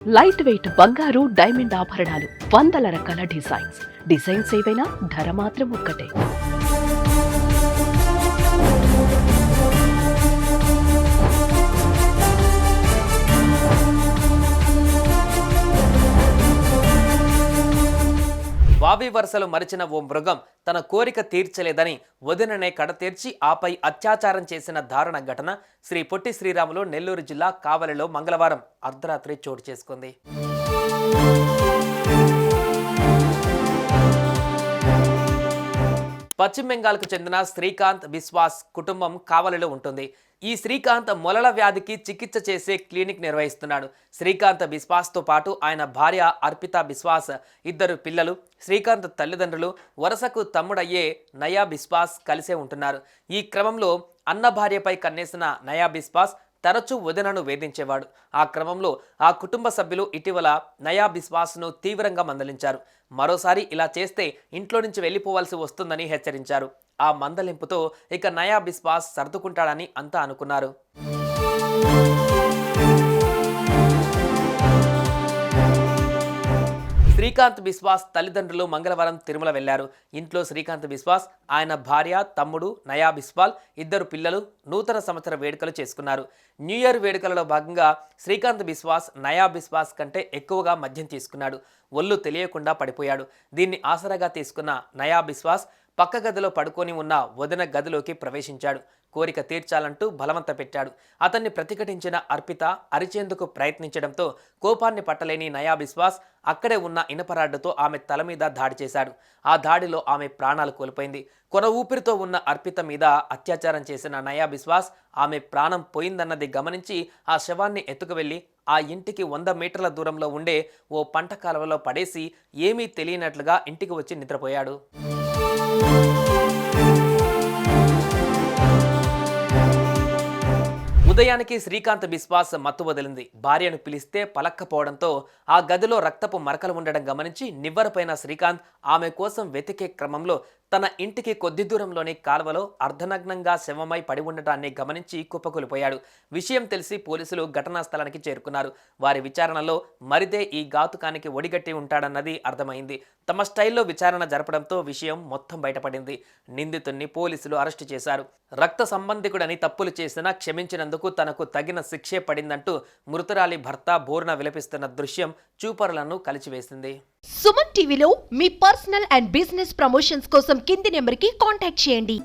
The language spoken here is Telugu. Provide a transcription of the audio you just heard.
లైట్ వెయిట్ బంగారు డైమండ్ ఆభరణాలు, వందల రకాల డిజైన్స్ ఏవైనా ధర మాత్రం ఒక్కటే. వావి వరుసలు మరిచిన ఓ మృగం తన కోరిక తీర్చలేదని వదిననే కడతీర్చి ఆపై అత్యాచారం చేసిన దారుణ ఘటన శ్రీ పొట్టి శ్రీరాములు నెల్లూరు జిల్లా కావలిలో మంగళవారం అర్ధరాత్రి చోటు చేసుకుంది. పశ్చిమ బెంగాల్కు చెందిన శ్రీకాంత్ బిశ్వాస్ కుటుంబం కావలిలో ఉంటుంది. ఈ శ్రీకాంత్ మొలల వ్యాధికి చికిత్స చేసే క్లినిక్ నిర్వహిస్తున్నాడు. శ్రీకాంత్ బిశ్వాస్తో పాటు ఆయన భార్య అర్పితా బిశ్వాస్, ఇద్దరు పిల్లలు, శ్రీకాంత్ తల్లిదండ్రులు, వరుసకు తమ్ముడయ్యే నయా బిశ్వాస్ కలిసే ఉంటున్నారు. ఈ క్రమంలో అన్న భార్యపై కన్నేసిన నయా బిశ్వాస్ తరచూ వదినను వేధించేవాడు. ఆ క్రమంలో ఆ కుటుంబ సభ్యులు ఇటీవల నయా బిశ్వాస్ను తీవ్రంగా మందలించారు. మరోసారి ఇలా చేస్తే ఇంట్లో నుంచి వెళ్ళిపోవాల్సి వస్తుందని హెచ్చరించారు. ఆ మందలింపుతో ఇక నయా బిశ్వాస్ సర్దుకుంటాడని అంతా అనుకున్నారు. శ్రీకాంత్ బిశ్వాస్ తల్లిదండ్రులు మంగళవారం తిరుమల వెళ్లారు. ఇంట్లో శ్రీకాంత్ బిశ్వాస్, ఆయన భార్య, తమ్ముడు నయా బిశ్వాల్, ఇద్దరు పిల్లలు నూతన సంవత్సర వేడుకలు చేసుకున్నారు. న్యూ ఇయర్ వేడుకలలో భాగంగా శ్రీకాంత్ బిశ్వాస్ నయా బిశ్వాస్ కంటే ఎక్కువగా మద్యం తీసుకున్నాడు. ఒళ్ళు తెలియకుండా పడిపోయాడు. దీన్ని ఆసరాగా తీసుకున్న నయా బిశ్వాస్ పక్క గదిలో పడుకొని ఉన్న వదిన గదిలోకి ప్రవేశించాడు. కోరిక తీర్చాలంటూ బలవంత పెట్టాడు. అతన్ని ప్రతిఘటించిన అర్పిత అరిచేందుకు ప్రయత్నించడంతో కోపాన్ని పట్టలేని నయా బిశ్వాస్ అక్కడే ఉన్న ఇనపరాడ్డుతో ఆమె తల మీద దాడి చేశాడు. ఆ దాడిలో ఆమె ప్రాణాలు కోల్పోయింది. కొన ఊపిరితో ఉన్న అర్పిత మీద అత్యాచారం చేసిన నయా బిశ్వాస్ ఆమె ప్రాణం పోయిందన్నది గమనించి ఆ శవాన్ని ఎత్తుకువెళ్లి ఆ ఇంటికి 100 మీటర్ల దూరంలో ఉండే ఓ పంట కాలువలో పడేసి ఏమీ తెలియనట్లుగా ఇంటికి వచ్చి నిద్రపోయాడు. ఉదయానికి శ్రీకాంత్ బిశ్వాస్ మత్తు వదిలింది. భార్యను పిలిస్తే పలక్కపోవడంతో ఆ గదిలో రక్తపు మరకలు ఉండడం గమనించి నివ్వరపైన శ్రీకాంత్ ఆమె కోసం వెతికే క్రమంలో తన ఇంటికి కొద్ది దూరంలోని కాల్వలో అర్ధనగ్నంగా శవమై పడి ఉండటాన్ని గమనించి కుప్పకూలిపోయాడు. విషయం తెలిసి పోలీసులు ఘటనా స్థలానికి చేరుకున్నారు. వారి విచారణలో మరిదే ఈ ఘాతుకానికి ఒడిగట్టి ఉంటాడన్నది అర్థమైంది. తమ స్టైల్లో విచారణ జరపడంతో విషయం మొత్తం బయటపడింది. నిందితుడిని పోలీసులు అరెస్టు చేశారు. రక్త సంబంధికుడని తప్పులు చేసినా క్షమించినందుకు తనకు తగిన శిక్షే పడిందంటూ మృతురాలి భర్త బోరున విలపిస్తున్న దృశ్యం చూపరులను కలిచివేసింది. సుమన్ టీవీలో మీ పర్సనల్ అండ్ బిజినెస్ ప్రమోషన్స్ కోసం కింది నెంబర్కి కాంటాక్ట్ చేయండి.